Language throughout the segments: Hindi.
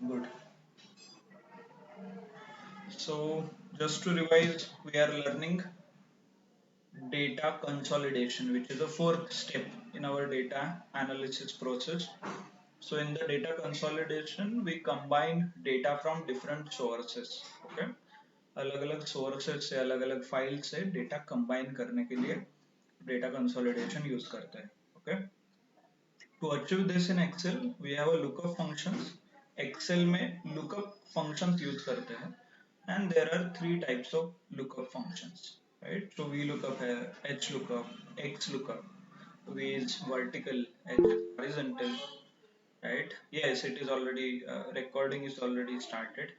Good. So, just to revise, we are learning data consolidation, which is the fourth step in our data analysis process. So, in the data consolidation, we combine data from different sources. Okay, अलग अलग sources से अलग अलग फाइल से डेटा कंबाइन करने के लिए डेटा कंसोलिडेशन यूज करते हैं. Okay, to achieve this in Excel, we have a lookup functions. Excel में lookup functions use करते हैं, and there are three types of lookup functions, right? So VLOOKUP है, HLOOKUP, XLOOKUP. V is vertical, H is horizontal, right? Yes, it is already recording is already started.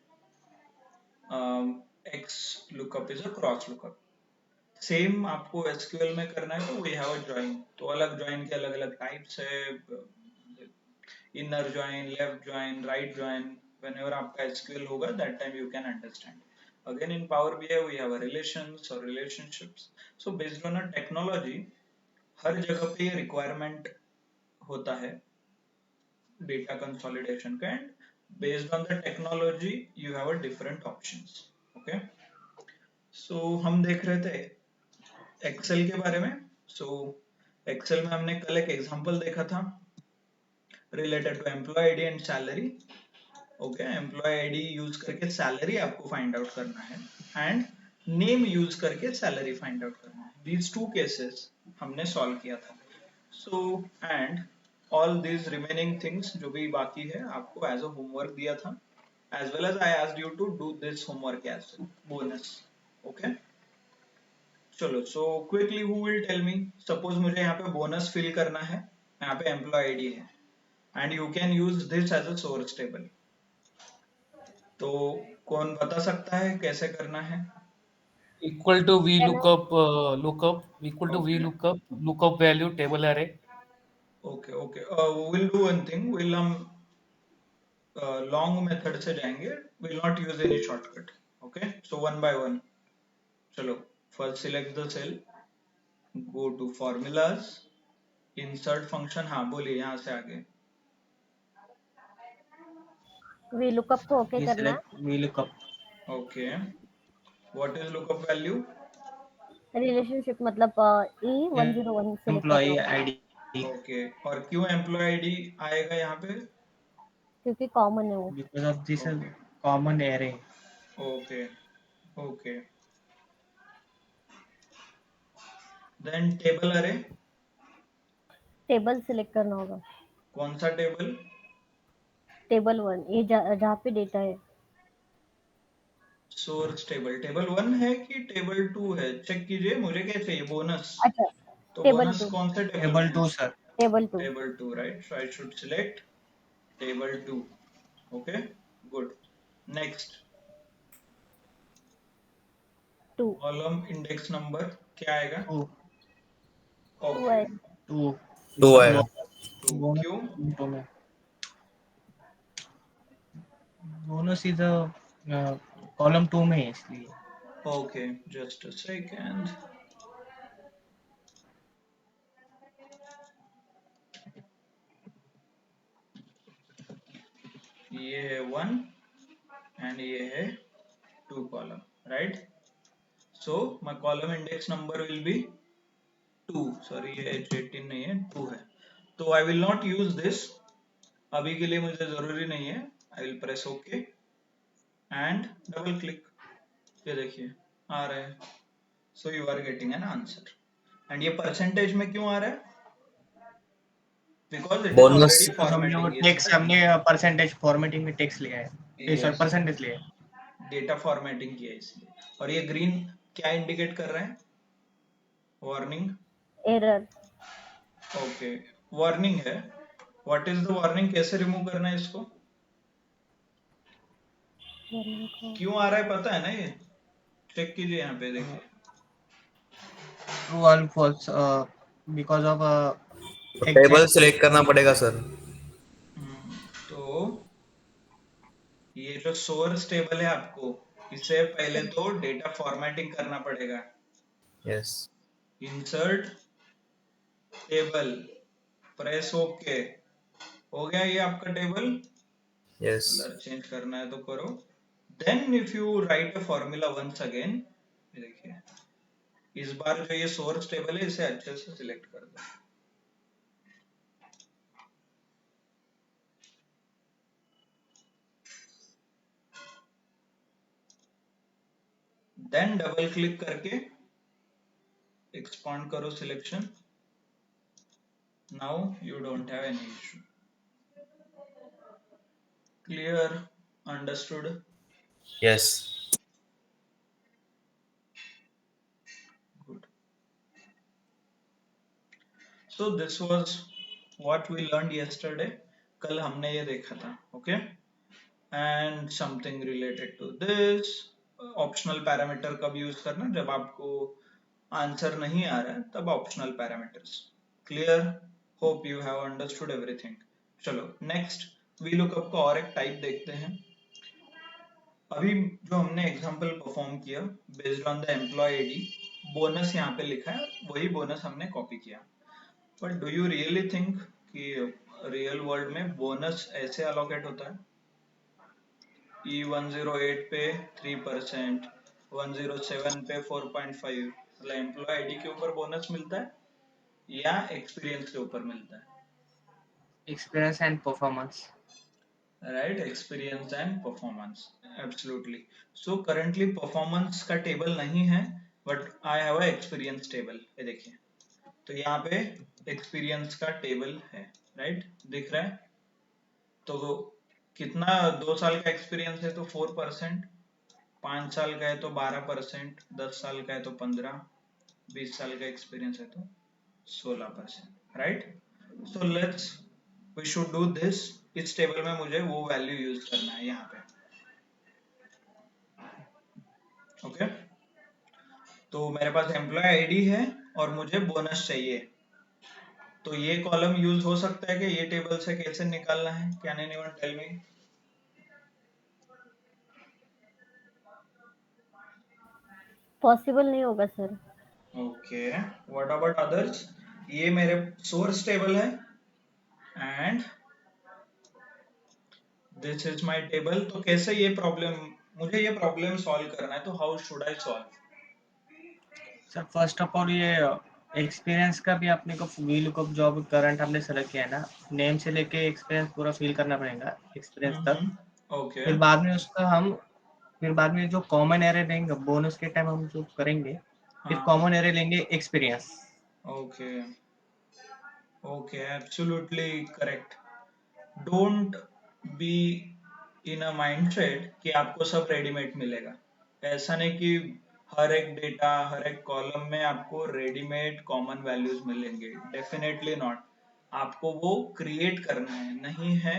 XLOOKUP is a cross lookup. Same आपको एसक्यूएल में करना है तो वी हैव अ ज्वाइन. तो अलग ज्वाइन के अलग अलग टाइप्स है, inner join, left join, right join. whenever आपका एसक्यूएल होगा that time you can understand. Again in Power BI we have a relations or relationships. So based on a technology, हर जगह पे ये रिक्वायरमेंट होता है डेटा कंसोलिडेशन का, and based on the technology you have a different options. Okay, so हम देख रहे थे एक्सेल के बारे में. सो एक्सेल में हमने कल एक एग्जांपल देखा था related to employee ID and salary. Okay, employee ID use करके सैलरी आपको फाइंड आउट करना है, एंड नेम यूज करके सैलरी फाइंड आउट करना है. दीज टू केसेस हमने सॉल्व किया था. So and all these remaining things जो भी बाकी है आपको एज अ होमवर्क दिया था, as well as I asked you to do this homework as bonus. Okay, चलो. So quickly who will tell me, suppose मुझे यहाँ पे बोनस फिल करना है, यहाँ पे एम्प्लॉय आईडी है, and you can use this as a source table. तो कौन बता सकता है कैसे करना है? Equal to V Can I? lookup equal to V okay lookup value table array. Okay okay, will do one thing, will हम लॉन्ग मेथड से जाएंगे, will not use any shortcut. Okay, so one by one. चलो, first select the cell, go to formulas, insert function. हाँ बोलिए, यहाँ से आगे. वी लुकअप को ओके We करना select VLOOKUP. Okay, what is lookup value? है. रिलेशनशिप मतलब E101 सिलेक्ट करना Employee होगा ID. ओके, और क्यों एम्प्लॉय आईडी आएगा यहाँ पे? क्योंकि कॉमन है वो. Because of this okay common array. Okay okay, then table array. Table select करना होगा. कौन सा टेबल? टेबल 1, ये जहाँ पे डेटा है. Source table. टेबल 1 है कि टेबल 2 है? चेक कीजिए, मुझे क्या चाहिए? बोनस. अच्छा, तो टेबल बोनस 2. कौन से टेबल में Table है? 2, sir. Table 2. Table 2, right? So I should select table 2. Okay, good. Next, 2. Column index number क्या आएगा? 2. 2 ओके, है. 2. 2 आएगा. 2. Bonus क्यों? में. Bonus is a column 2 में है इसलिए. Okay, just a second. ये है 1 एंड ये है 2 column, right? So my column index number will be 2. Sorry, ये H18 नहीं है, 2 है. तो I will not use this, अभी के लिए मुझे जरूरी नहीं है. I will press okay and double click. ये देखिए आ रहा है. So you are getting an answer. And ये परसेंटेज में क्यों आ रहा है? Because it is bonus already Because हमने वो फॉर्मेटिंग. text हमने percentage formatting में text लिया है. सर परसेंटेज लिया है. डेटा फॉर्मेटिंग किया है इसलिए. और ये ग्रीन क्या इंडिकेट कर रहा है? वार्निंग. एरर. ओके, वार्निंग है. What is the warning? कैसे रिमूव करना है इसको? क्यों आ रहा है पता है ना? ये चेक कीजिए, यहाँ पे देखिए. True or false because of table exact. Select करना पड़ेगा सर. तो ये जो सोर्स टेबल है आपको, इसे पहले तो डेटा फॉर्मेटिंग करना पड़ेगा. Yes. Insert table, press okay. हो गया ये आपका टेबल. Yes. कलर चेंज करना है तो करो. Then if you write a formula once again, देखिए इस बार जो ये सोर्स टेबल है इसे अच्छे से सिलेक्ट कर दो. देन डबल क्लिक करके एक्सपांड करो selection. Now you don't have any issue. Clear? Understood? Yes. Good. So this was what we learned yesterday. कल हमने ये देखा था. Okay? And something related to this. Optional parameter कब यूज करना? जब आपको आंसर नहीं आ रहा है तब optional parameters. Clear? Hope you have understood everything. चलो नेक्स्ट VLOOKUP का और एक टाइप देखते हैं. अभी जो हमने एग्जांपल परफॉर्म किया based on the employee ID, bonus यहाँ पे लिखा है, वही बोनस हमने कॉपी किया. But do you really think कि रियल वर्ल्ड में बोनस ऐसे अलोकेट होता है? E108 पे 3%, 107 पे 4.5, मतलब एम्प्लॉय आईडी के ऊपर बोनस मिलता है या एक्सपीरियंस के ऊपर मिलता है? Experience and performance. Right, experience and performance. Absolutely. So currently performance का टेबल नहीं है, but I have a experience table. ये देखिए, तो यहाँ पे एक्सपीरियंस का टेबल है. राइट, दिख रहा है? तो कितना, 2 साल का एक्सपीरियंस है तो 4%, 5 साल का है तो 12%, 10 साल का है तो 15, 20 साल का एक्सपीरियंस है तो 16%. Right. So let's we should do this. इस टेबल में मुझे वो वैल्यू यूज करना है यहाँ पे. ओके. तो मेरे पास एम्प्लॉय आईडी है और मुझे बोनस चाहिए. तो ये कॉलम यूज हो सकता है कि ये टेबल से कैसे निकालना है? Can anyone tell me? Possible नहीं होगा sir. Okay, what about others? ये मेरे सोर्स टेबल है and this is my table. तो कैसे ये प्रॉब्लम, मुझे ये प्रॉब्लम सॉल्व करना है, तो how should I solve? Sir first of all ये एक्सपीरियंस का भी अपने को VLOOKUP जॉब करंट हमने सेलेक्ट किया है ना, नेम से लेके एक्सपीरियंस पूरा फिल करना पड़ेगा एक्सपीरियंस तक. ओके. फिर बाद में उसका हम फिर बाद में जो कॉमन एरे देंगे बोनस के टाइम हम जो करेंगे, फिर कॉमन एरे लेंगे experience. Okay. Okay, absolutely correct. Don't be in a mindset कि आपको सब रेडीमेड मिलेगा. ऐसा नहीं कि हर एक डेटा, हर एक कॉलम में आपको रेडीमेड कॉमन वैल्यूज मिलेंगे. Definitely not. आपको वो क्रिएट करना है. नहीं है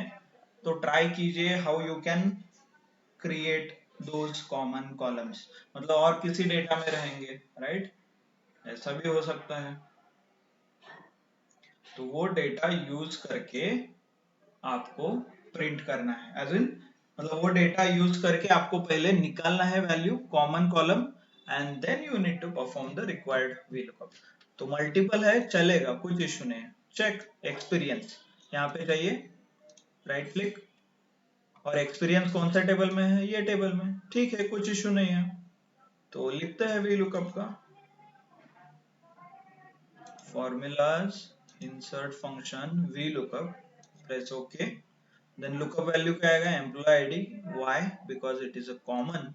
तो ट्राई कीजिए how you can create those common columns. मतलब और किसी डेटा में रहेंगे. राइट, ऐसा भी हो सकता है. तो वो डेटा यूज करके आपको प्रिंट करना है. एज इन, मतलब वो डेटा यूज करके आपको पहले निकालना है value common column, and then you need to perform the required VLOOKUP. तो मल्टीपल है, चलेगा, कुछ इशू नहीं है. चेक एक्सपीरियंस, यहाँ पे जाइए, राइट क्लिक, और एक्सपीरियंस कौन सा टेबल में है? ये टेबल में. ठीक है, कुछ इशू नहीं है. तो लिखते हैं VLOOKUP का formulas, insert function VLOOKUP, press OK. Then lookup value क्या आएगा? Employee ID. Why? Because it is a common.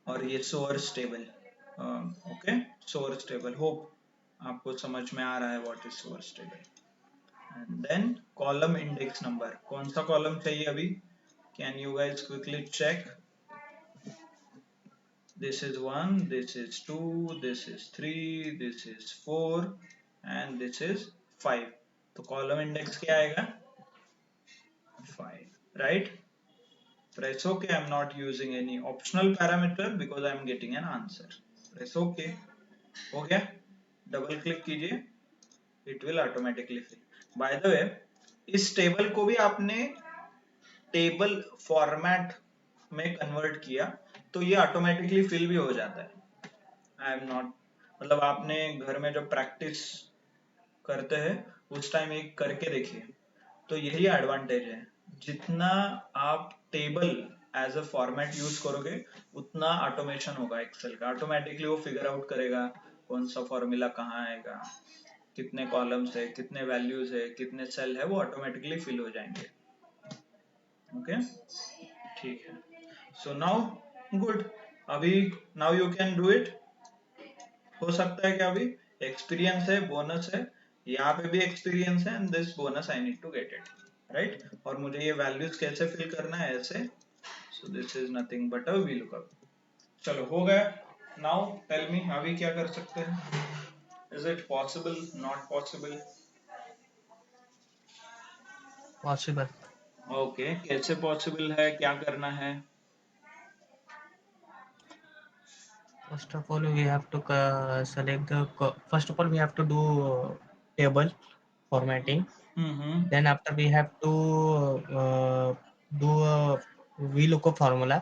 और ये source table. Okay, source table. Hope आपको समझ में आ रहा है what is source table. And then column index number. कौन सा column चाहिए अभी? Can you guys quickly check? This is 1, this is 2, this is 3, this is 4, and this is 5. तो column index क्या आएगा? 5. Right? Press OK. I'm not using any optional parameter because I'm getting an answer. Press OK. हो गया? Double click कीजिए. It will automatically fill. By the way, इस टेबल को भी आपने टेबल फॉर्मेट में कन्वर्ट किया तो ये ऑटोमेटिकली फिल भी हो जाता है. आई एम नॉट, मतलब आपने घर में जब प्रैक्टिस करते हैं उस टाइम एक करके देखिए, तो यही एडवांटेज है. जितना आप table as a format use करोगे उतना ऑटोमेशन होगा एक्सेल का। ऑटोमेटिकली वो फिगर आउट करेगा कौन सा फॉर्मूला कहाँ आएगा, कितने कॉलम्स है, कितने वैल्यूज है, कितने सेल है, वो ऑटोमेटिकली फिल हो जाएंगे। ओके ठीक है। सो नाउ गुड, अभी now you can do it. हो सकता है कि अभी एक्सपीरियंस है, बोनस है, यहाँ पे भी एक्सपीरियंस है and this bonus I need to get it, right. और मुझे ये वैल्यूज कैसे फिल करना है ऐसे, so this is nothing but a VLOOKUP। चलो हो गया। नाउ टेल मी अभी क्या कर सकते हैं, is it possible, not possible? Possible. Okay कैसे पॉसिबल है, क्या करना है? First of all, we have to select the. First of all, we have to do table formatting. Then after we have to do a VLOOKUP formula.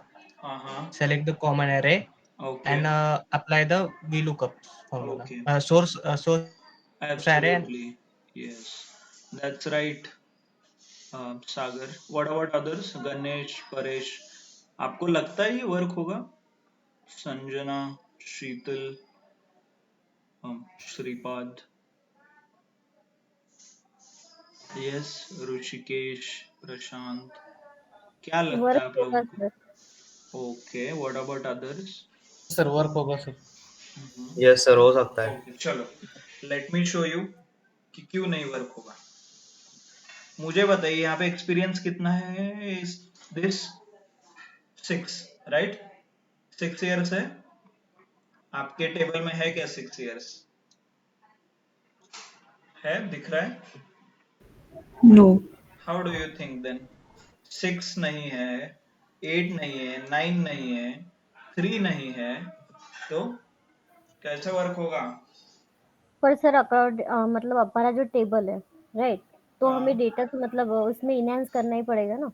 Select the common array Okay. and apply the VLOOKUP formula. Okay. Source array and Absolutely. Yes, that's right. Sagar, what about others? Ganesh, Paresh, आपको लगता है ये वर्क होगा? संजना, शीतल, श्रीपाद, यस, ऋषिकेश, प्रशांत, क्या लगता है वर्क आप होगा लोगों को? Sir. Okay what about others? Sir work होगा सर। यस सर, हो सकता है। ओके चलो लेट मी शो यू कि क्यों नहीं वर्क होगा। मुझे बताइए यहाँ पे एक्सपीरियंस कितना है? इस दिस 6, राइट? 6 इयर्स है। आपके टेबल में है क्या 6 इयर्स? है, दिख रहा है? No. How do you think then? 6 नहीं है, 8 नहीं है, 9 नहीं है, 3 नहीं है, तो कैसे वर्क होगा? पर सर मतलब हमारा जो टेबल है, राइट, तो हाँ। हमें डेटा तो मतलब उसमें इनहेंस करना ही पड़ेगा ना।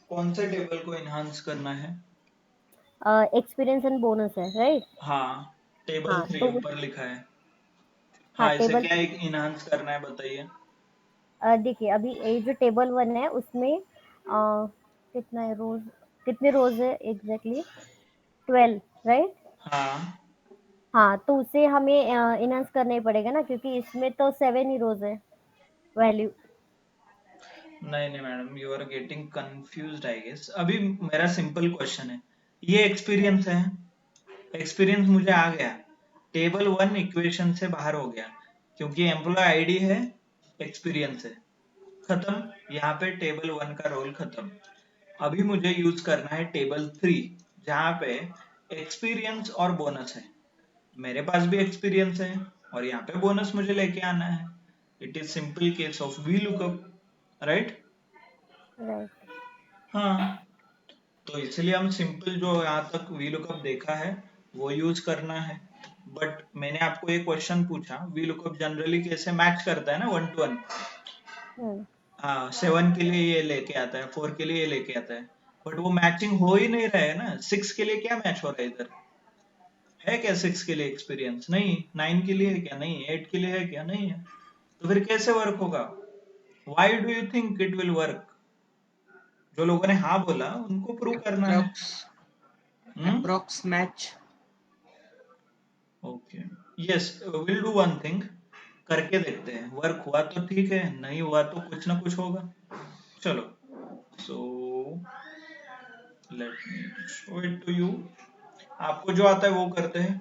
कौन से टेबल को इनहांस करना है? एक्सपीरियंस एंड बोनस है, राइट। हाँ, टेबल हाँ 3 तो ऊपर लिखा है। हाँ हाँ, इसे टेबल क्या एक इनहांस करना है बताइए। देखिए अभी ये जो टेबल 1 है उसमें कितना है रोज, कितने रोज है एग्जैक्टली 12, राइट। हाँ हाँ तो उसे हमें इनहेंस करना ही पड़ेगा ना, क्योंकि इसमें तो 7 ही रोज है वैल्यू। नहीं नहीं madam, you are getting confused I guess. अभी मेरा सिंपल क्वेश्चन है, ये एक्सपीरियंस है, एक्सपीरियंस मुझे आ गया, टेबल 1 इक्वेशन से बाहर हो गया क्योंकि एम्प्लॉय आईडी है, एक्सपीरियंस है, खत्म। यहाँ पे टेबल 1 का रोल खत्म। अभी मुझे यूज करना है टेबल 3 जहाँ पे एक्सपीरियंस और बोनस है। मेरे पास भी एक्सपीरियंस है और यहाँ पे बोनस मुझे लेके आना है। It is simple case of VLOOKUP, right? Right. हाँ, तो इसलिए हम सिंपल जो यहाँ तक VLOOKUP देखा है वो यूज करना है। बट मैंने आपको एक क्वेश्चन पूछा, VLOOKUP जनरली कैसे मैच करता है ना 1 to 1। हाँ, 7 के लिए ये लेके आता है, 4 के लिए ये लेके आता है, बट वो मैचिंग हो ही नहीं रहा है ना। 6 के लिए क्या मैच हो रहा है इधर? है क्या 6 के लिए एक्सपीरियंस? नहीं। 9 के लिए है क्या? नहीं। 8 के लिए है क्या? नहीं है। तो फिर कैसे वर्क होगा? Why do you think it will work? जो लोगों ने हाँ बोला उनको प्रूव करना है। approx match. Okay yes, will do one thing, करके देखते हैं। वर्क हुआ तो ठीक है, नहीं हुआ तो कुछ ना कुछ होगा। चलो, so let me show it to you. आपको जो आता है वो करते हैं,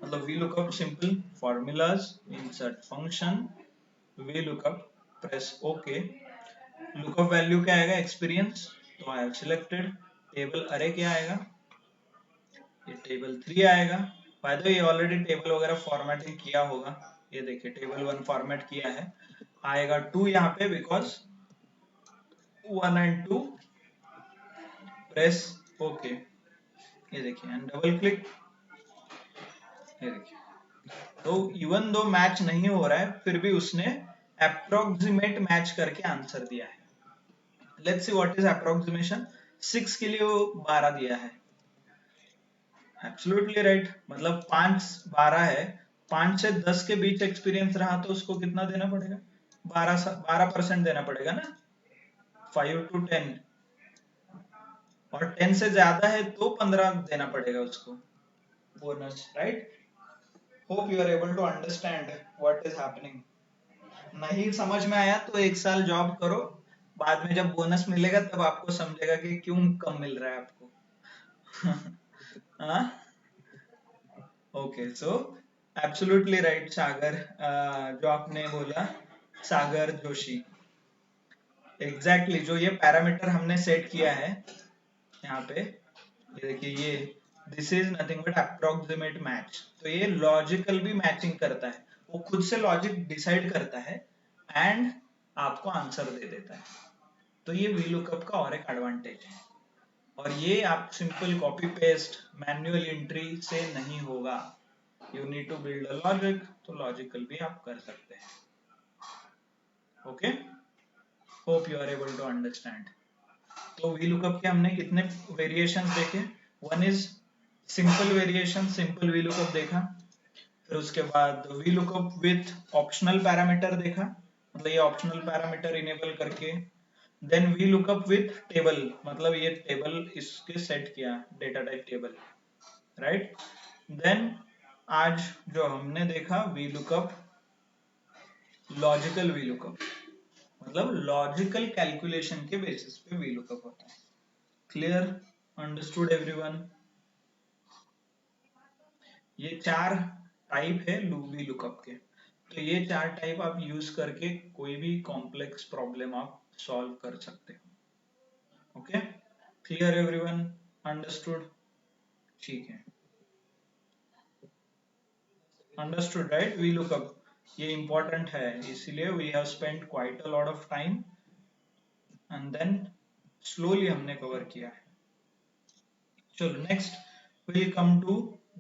मतलब VLOOKUP simple formulas, insert function, VLOOKUP, press okay. Lookup value क्या आएगा? एक्सपीरियंस, तो आई हैव सिलेक्टेड। टेबल अरे क्या आएगा? ये टेबल 3 आएगा। बाय द वे ये ऑलरेडी टेबल वगैरह फॉर्मेटिंग किया होगा, ये देखिए टेबल 1 फॉर्मेट किया है। आएगा 2 यहाँ पे बिकॉज 1 and 2, प्रेस ओके। ये देखिए एंड डबल क्लिक, ये देखिए। तो इवन दो मैच नहीं हो रहा है फिर भी उसने अप्रोक्सीमेट मैच करके आंसर दिया है। Let's see what is approximation. 6 के लिए वो 12 दिया है, एब्सोल्युटली राइट। मतलब 5 12 है, 5 से 10 के बीच एक्सपीरियंस रहा तो उसको कितना देना पड़ेगा? 12% देना पड़ेगा ना। 5 to 10 और 10 से ज्यादा है तो 15 देना पड़ेगा उसको bonus, right? Hope you are able to understand what is happening. नहीं समझ में आया तो 1 साल जॉब करो, बाद में जब बोनस मिलेगा तब आपको समझेगा कि क्यों कम मिल रहा है आपको। हाँ, ओके, सो एब्सोल्युटली राइट सागर, जो आपने बोला सागर जोशी, एग्जैक्टली जो ये पैरामीटर हमने सेट किया है यहाँ पे, ये देखिए, ये this is nothing but approximate match, तो ये लॉजिकल भी मैचिंग करता है, वो खुद से लॉजिक डिसाइड करता है एंड आपको आंसर दे देता है। तो ये VLOOKUP का और एक एडवांटेज है, और ये आप simple copy paste manual entry से नहीं होगा, you need to build a logic, तो लॉजिकल भी आप कर सकते हैं। Okay, hope you are able to understand. तो VLOOKUP के हमने कितने वेरिएशंस देखे? One is simple variation, simple VLOOKUP देखा, फिर उसके बाद VLOOKUP विथ ऑप्शनल पैरामीटर देखा, मतलब ये ऑप्शनल पैरामीटर इनेबल करके, देन VLOOKUP विथ टेबल, मतलब ये टेबल इसके सेट किया, data type table, right? Then आज जो हमने देखा VLOOKUP लॉजिकल VLOOKUP, मतलब लॉजिकल कैलकुलेशन के बेसिस पे VLOOKUP होता है। क्लियर? Understood everyone? ये 4 टाइप है VLOOKUP के, तो ये 4 टाइप आप यूज करके कोई भी कॉम्प्लेक्स प्रॉब्लम आप सॉल्व कर सकते हो। Okay, clear everyone? अंडरस्टूड? ठीक है, अंडरस्टूड राइट? VLOOKUP ये इंपॉर्टेंट है, इसीलिए we have spent quite a lot of time and then slowly हमने कवर किया है। चलो next will come to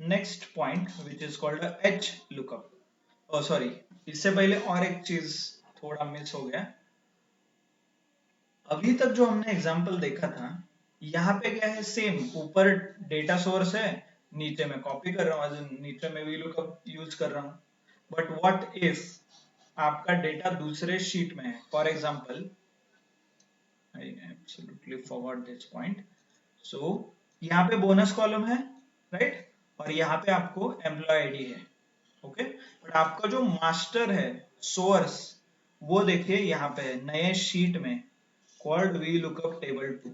next point which is called H lookup. Oh sorry, इससे पहले और एक चीज थोड़ा मिस हो गया। अभी तक जो हमने एग्जांपल देखा था, यहाँ पे क्या है, सेम ऊपर डेटा सोर्स है, नीचे में कॉपी कर रहा हूँ, नीचे में VLOOKUP यूज कर रहा हूँ, बट व्हाट इफ आपका डेटा दूसरे शीट में है? For example, I absolutely forgot this point. So यहाँ पे बोनस कॉलम है, राइट? और यहाँ पे आपको एम्प्लॉय आईडी है, ओके? बट आपका जो मास्टर है, सोर्स, वो देखिए यहाँ पे है नए शीट में, कॉल्ड VLOOKUP टेबल 2।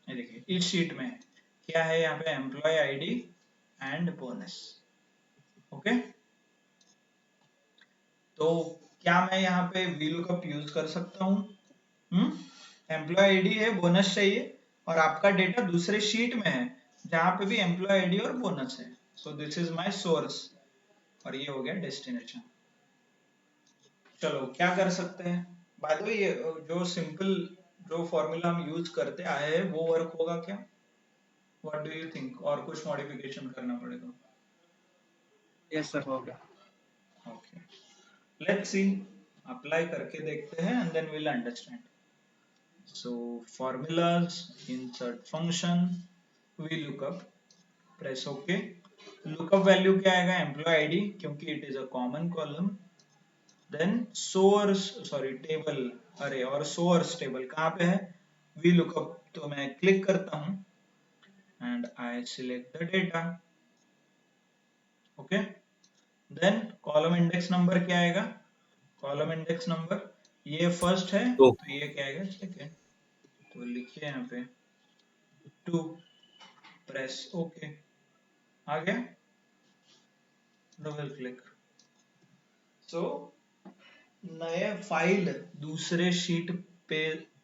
ये देखिए इस शीट में है, क्या है यहाँ पे? Employee ID and bonus, okay? तो क्या मैं यहाँ पे VLOOKUP यूज कर सकता हूँ? एम्प्लॉय आईडी है, बोनस चाहिए, और आपका डेटा दूसरे शीट में है जहां पे भी एम्प्लॉय आईडी और बोनस है, सो दिस इज माय सोर्स, और ये हो गया डेस्टिनेशन। चलो क्या कर सकते हैं? बाय द वे, ये जो सिंपल जो फॉर्मूला हम यूज करते आए हैं वो वर्क होगा क्या? व्हाट डू यू थिंक, और कुछ मॉडिफिकेशन करना पड़ेगा? यस सर, हो गया। ओके, लेट्स सी, अप्लाई करके देखते हैं and then will understand. So formulas, insert function, VLOOKUP, press OK. lookup value क्या आएगा? employee ID, क्योंकि it is a common column. Then source, sorry table, अरे और source table कहाँ पे है? VLOOKUP, तो मैं क्लिक करता हूँ and I select the data. Okay. Then column index number क्या आएगा? column index number, ये फर्स्ट है तो ये क्या आएगा? सेकेंड, तो लिखिए यहाँ पे 2, प्रेस ओके, आ गया, डबल क्लिक। सो नए फाइल दूसरे शीट पे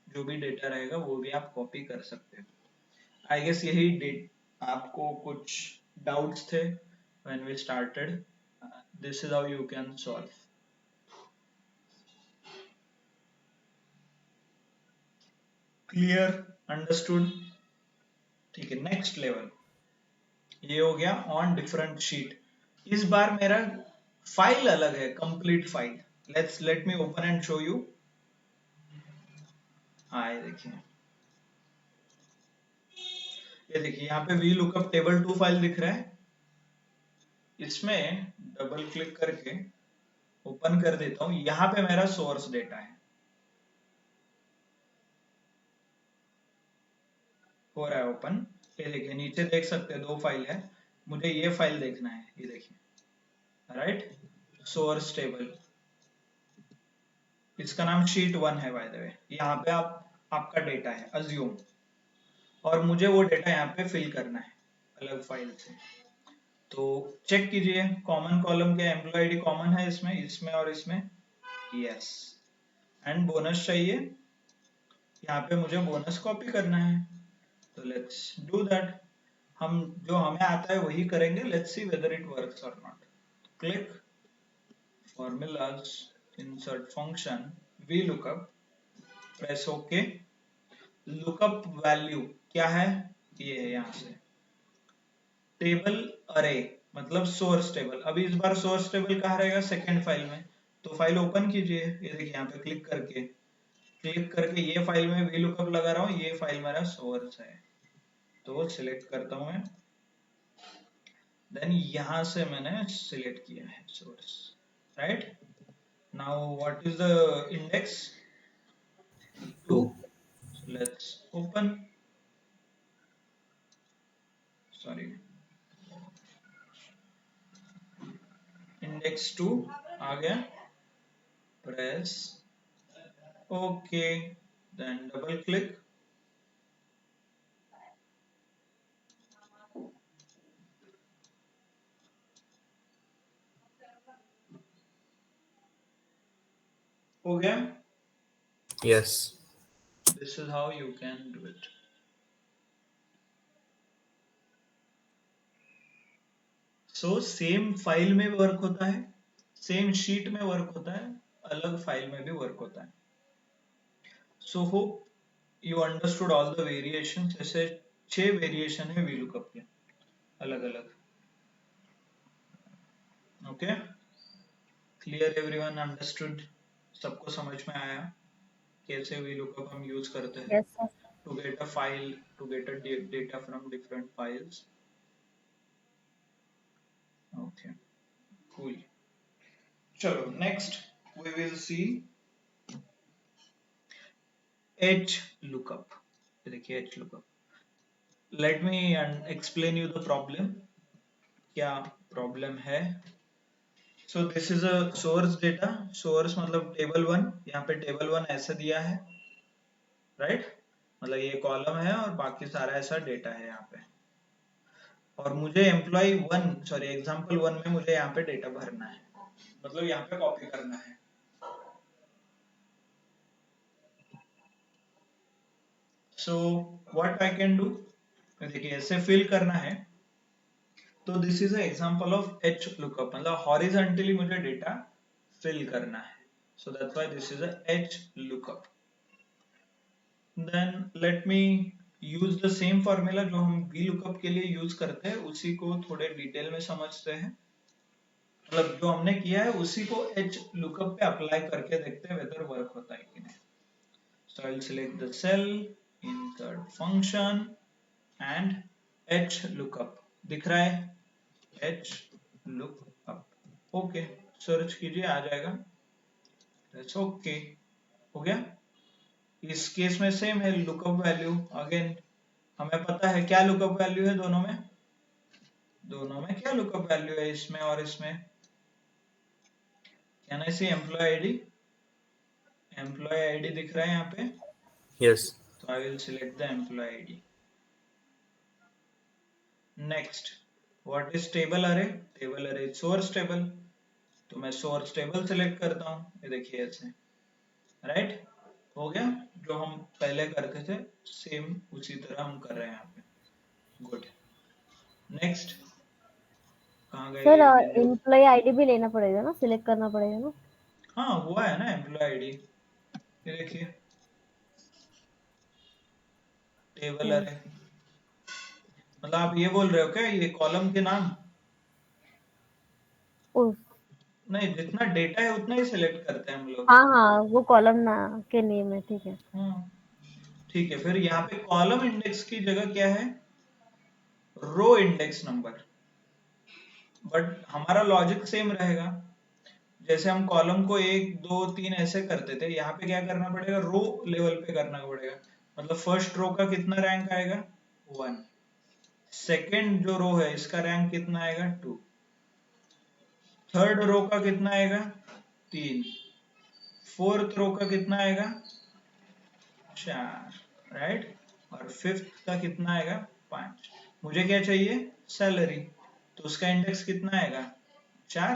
जो भी डेटा रहेगा वो भी आप कॉपी कर सकते हो। आई गेस यही आपको कुछ डाउट्स थे when we started, this is how you can solve. Clear? Understood? ठीक है, नेक्स्ट लेवल ये हो गया ऑन डिफरेंट शीट। इस बार मेरा फाइल अलग है, complete file. Let me open and show you. हाँ ये देखिए, यहाँ पे VLOOKUP टेबल 2 फाइल दिख रहा है, इसमें डबल क्लिक करके ओपन कर देता हूँ। यहाँ पे मेरा सोर्स डेटा है, हो रहा है ओपन। ये देखिए नीचे देख सकते हैं 2 फाइल है, मुझे ये फाइल देखना है, ये देखिए, राइट, सोर्स टेबल, इसका नाम शीट 1 है बाय द वे। यहाँ पे आपका डेटा है अज्यूम, और मुझे वो डेटा यहाँ पे फिल करना है अलग फाइल से। तो चेक कीजिए कॉमन कॉलम क्या, एम्प्लॉय आईडी कॉमन है इसमें और इसमें, यस। एंड बोनस चाहिए, यहाँ पे मुझे बोनस कॉपी करना है, तो लेट्स डू दैट। हम जो हमें आता है वही करेंगे, let's see whether it works और not. Click formulas, insert function, VLOOKUP, press okay. Lookup value क्या है, ये है यहाँ से, टेबल अरे मतलब सोर्स टेबल। अभी इस बार सोर्स टेबल कहाँ रहेगा, सेकेंड फाइल में, तो फाइल ओपन कीजिए, ये देखिए यहाँ पे क्लिक करके ये फाइल में VLOOKUP लगा रहा हूँ, ये फाइल मेरा सोर्स है, तो सिलेक्ट करता हूँ मैं, देन यहाँ से मैंने सिलेक्ट किया है source, right. Now what is the index? 2. So let's open. Sorry. Index 2 आ गया. Press OK. Then double click. हो गया? Yes. This is how you can do it. So same file में वर्क होता है, सेम शीट में वर्क होता है, अलग फाइल में भी वर्क होता है. So hope you understood all the variations. ऐसे 6 वेरिएशन है VLOOKUP के अलग अलग. Okay? Clear everyone understood? सबको समझ में आया कैसे VLOOKUP हम यूज करते हैं Yes, sir. to get a file, to get a data from different files. Okay, cool. चलो next we will see HLOOKUP. देखिए HLOOKUP. Let me explain you the problem. क्या problem है? So this is a source data. Source मतलब table 1. यहाँ पे table 1 ऐसे दिया है, right? मतलब ये कॉलम है और बाकी सारा ऐसा डेटा है यहाँ पे, और मुझे एम्प्लॉय 1 सॉरी एग्जांपल 1 में मुझे यहाँ पे डेटा भरना है, मतलब यहाँ पे कॉपी करना है. So what I can do, देखिए ऐसे फिल करना है, तो this is a example of HLOOKUP, मतलब हॉरिजॉन्टली मुझे डेटा फिल करना है, so that's why this is a HLOOKUP. Then let me use the same formula जो हम VLOOKUP के लिए यूज करते हैं, उसी को थोड़े डिटेल में समझते हैं. मतलब जो हमने किया है उसी को HLOOKUP पे अप्लाई करके देखते हैं वेदर वर्क होता है कि नहीं. So I'll select the cell, insert function and HLOOKUP. दिख रहा है HLOOKUP. ओके, सर्च कीजिए आ जाएगा. That's okay. हो गया. इस केस में सेम है लुकअप वैल्यू. अगेन हमें पता है क्या लुकअप वैल्यू है दोनों में क्या लुकअप वैल्यू है इसमें और इसमें. Can I see employee ID दिख रहा है यहाँ पे. Yes. So I will select the employee ID. Next, what is table array? Table array is source table. तो मैं source table select करता हूँ, ये देखिए ऐसे, right? हो गया. जो हम पहले करते थे सेम उसी तरह हम कर रहे हैं यहाँ पे. Good. Next, कहाँ गए सर ये value? एम्प्लॉय आईडी भी लेना पड़ेगा ना, सिलेक्ट करना पड़ेगा ना. हाँ हुआ है ना एम्प्लॉय आईडी, ये देखिए टेबल अरे. मतलब आप ये बोल रहे हो क्या ये कॉलम के नाम? उस नहीं, जितना डेटा है उतना ही सिलेक्ट करते हैं हम लोग. हाँ हाँ, वो कॉलम ना के नेम है, ठीक है. हाँ ठीक है. फिर यहाँ पे कॉलम इंडेक्स की जगह क्या है, रो इंडेक्स नंबर. बट हमारा लॉजिक सेम रहेगा. जैसे हम कॉलम को 1 2 3 ऐसे करते थे, यहाँ पे क्या करना पड़ेगा, रो लेवल पे करना पड़ेगा. मतलब फर्स्ट रो का कितना रैंक आएगा, 1। सेकेंड जो रो है इसका रैंक कितना आएगा 2। थर्ड रो का कितना आएगा 3। फोर्थ रो का कितना आएगा 4, राइट। और फिफ्थ का कितना आएगा 5। मुझे क्या चाहिए सैलरी, तो उसका इंडेक्स कितना आएगा 4,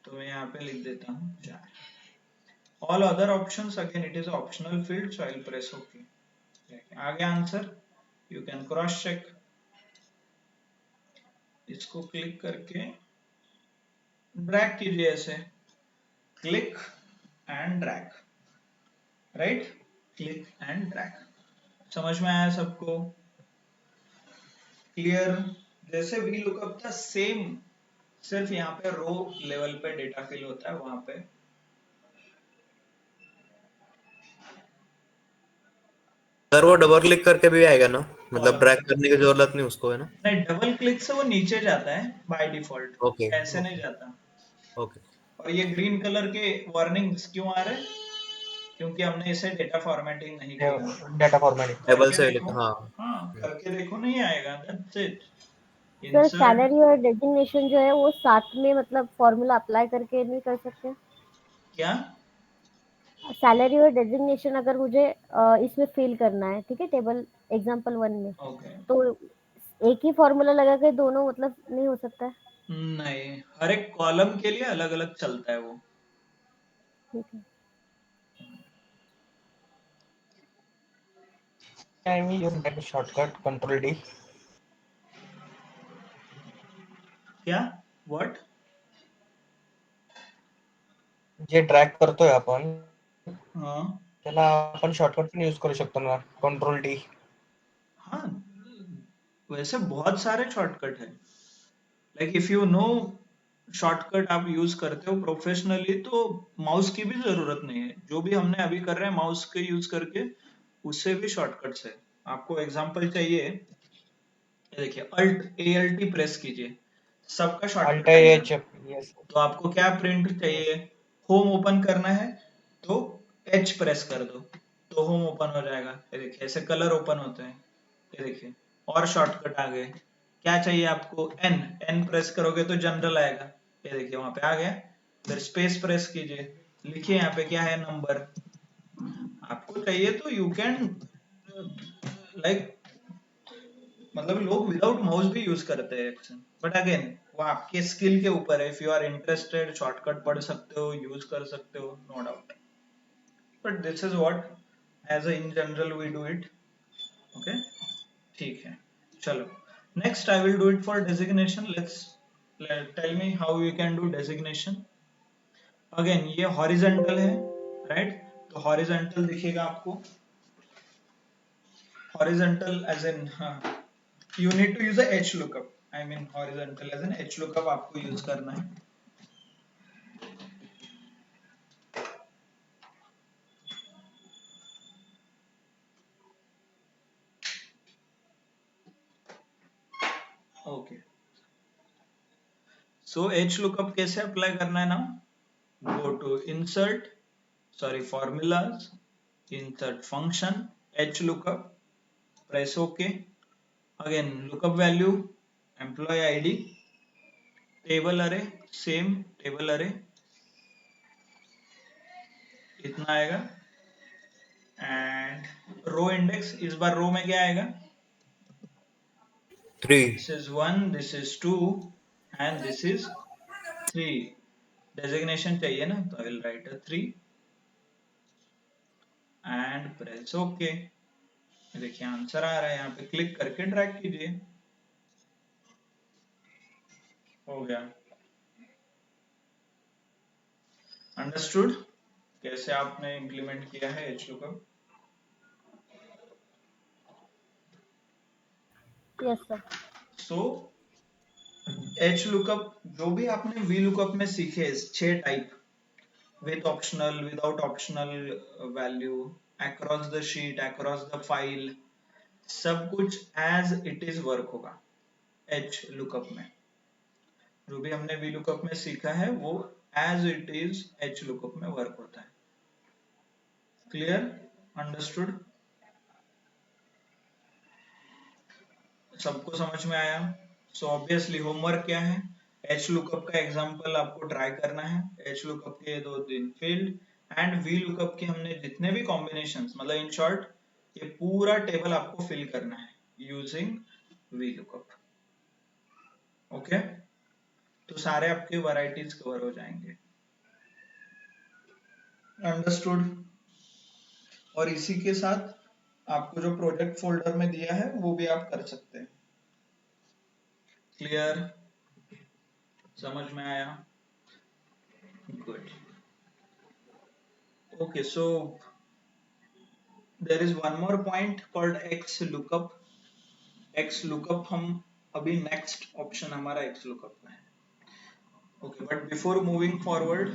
तो मैं यहाँ पे लिख देता हूँ 4। All other options again it is optional field, so I will press okay. आगे answer you can cross check, इसको क्लिक करके ड्रैग कीजिए ऐसे, click and drag, right, click and drag. समझ में आया सबको? क्लियर? जैसे वी लुकअप था सेम, सिर्फ यहाँ पे रो लेवल पे डेटा फिल होता है, वहां पे सर वो डबल क्लिक करके भी आएगा ना, मतलब कॉलम ड्रैग करने की जरूरत नहीं उसको, है ना? नहीं, डबल क्लिक से वो नीचे जाता है बाय डिफॉल्ट, ओके ऐसे नहीं ओके जाता। ओके। और ये ग्रीन कलर के वार्निंग्स क्यों आ रहे हैं? क्योंकि हमने इसे डेटा फॉर्मेटिंग नहीं किया। Data formatting. टेबल करके से देखो, हाँ। हाँ करके देखो, नहीं आएगा, that's it. Sir insert salary और डेजिग्नेशन जो है वो साथ में मतलब फॉर्मूला अप्लाई करके नहीं कर सकते? क्या? सैलरी और डेजिग्नेशन अगर मुझे इसमें फिल करना है, ठीक है, टेबल एग्जांपल 1 में, ओके, तो एक ही फॉर्मूला लगा के दोनों मतलब नहीं हो सकता है? नहीं, हर एक कॉलम के लिए अलग अलग चलता है वो। ठीक है। Can we use that shortcut Control D? क्या? व्हाट? जे ड्रॅग करतोय आपण, हाँ त्याला आपण शॉर्टकट पण यूज करू शकतो ना, Control D. हाँ, वैसे बहुत सारे शॉर्टकट है, like if you know shortcut आप यूज करते हो प्रोफेशनली तो माउस की भी जरूरत नहीं है। जो भी हमने अभी कर रहे हैं माउस के यूज करके, उससे भी शॉर्टकट्स है। आपको एग्जांपल चाहिए, ये देखिए, अल्ट ALT प्रेस कीजिए, सबका Alt शॉर्टकट आएगा। H. Yes. तो आपको क्या प्रिंट चाहिए, Yes. होम ओपन करना है तो H प्रेस कर दो, तो होम ओपन हो जाएगा। ये देखिए ऐसे कलर ओपन होते हैं, ये देखिए। और शॉर्टकट आ गए, क्या चाहिए आपको, N प्रेस करोगे तो जनरल आएगा, ये देखिए वहां पे आ गया। फिर स्पेस प्रेस कीजिए, लिखिए यहाँ पे क्या है नंबर। आपको चाहिए तो यू कैन, लाइक, मतलब लोग विदाउट माउस भी यूज करते हैं एक्शन, बट अगेन वो आपके स्किल के ऊपर है। If you are interested, shortcut पढ़ सकते हो, यूज कर सकते हो, no doubt, but this is what as a in general we do it. Okay, ठीक है, चलो next I will do it for designation. Let's tell me how you can do designation. Again ये हॉरिजेंटल है, राइट, तो हॉरिजेंटल दिखेगा आपको, horizontal as in, you need to use a h lookup, I mean horizontal as an h lookup आपको यूज करना है। ओके, सो h lookup कैसे अप्लाई करना है ना, go to insert, sorry formulas, insert function, h lookup, press okay. Again lookup value, employee ID, table array, same table array, इतना आएगा। एंड रो इंडेक्स, इस बार रो में क्या आएगा, 3। this is 1, this is 2 and this is 3। Designation चाहिए ना, तो I will write a 3 and press okay. देखिए आंसर आ रहा है, यहाँ पे क्लिक करके ड्रैग कीजिए, हो गया। अंडरस्टूड कैसे आपने इंप्लीमेंट किया है H lookup? Yes sir. So H lookup जो भी आपने वी लुकअप में सीखे, 6 type, with optional, without optional value, across the sheet, across the file, सब कुछ एज इट इज वर्क होगा एच लुकअप में। जो भी हमने वी लुकअप में सीखा है वो as it is H lookup में वर्क होता है। क्लियर? अंडरस्टूड? सबको समझ में आया? सो ऑब्वियसली होमवर्क क्या है, एच लुकअप का एग्जांपल आपको ट्राई करना है, एच लुकअप के 2-3 फील्ड एंड वी लुकअप के हमने जितने भी कॉम्बिनेशंस, मतलब इन शॉर्ट ये पूरा टेबल आपको फिल करना है यूजिंग वी लुकअप। ओके, तो सारे आपके वैरायटीज कवर हो जाएंगे। अंडरस्टूड? और इसी के साथ आपको जो प्रोजेक्ट फोल्डर में दिया है वो भी आप कर सकते हैं। क्लियर? समझ में आया? Good. Okay, so there is one more point called X lookup. X lookup हम अभी नेक्स्ट ऑप्शन हमारा एक्स लुकअप में है। Okay, but before moving forward,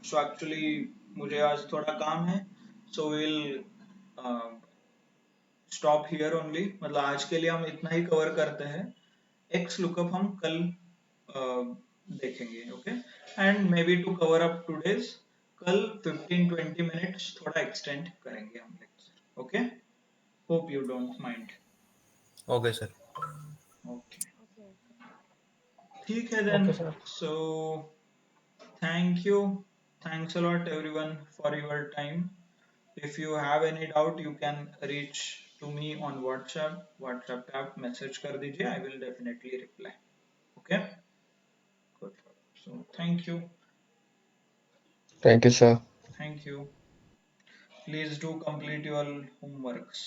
so actually मुझे आज थोड़ा काम है, so will stop here only. मतलब आज के लिए हम इतना ही कवर करते हैं, एक्स लुकअप हम कल देखेंगे। Okay, and maybe to cover up today's, कल 15-20 मिनट्स थोड़ा एक्सटेंड करेंगे हम lecture. Okay, hope you don't mind. Okay sir. Okay, ठीक है then. Okay, sir. So thank you, thanks a lot everyone for your time. If you have any doubt you can reach to me on WhatsApp पे आप मैसेज कर दीजिए, I will definitely reply. Okay, good. So thank you. Thank you, sir. Thank you. Please do complete your homeworks.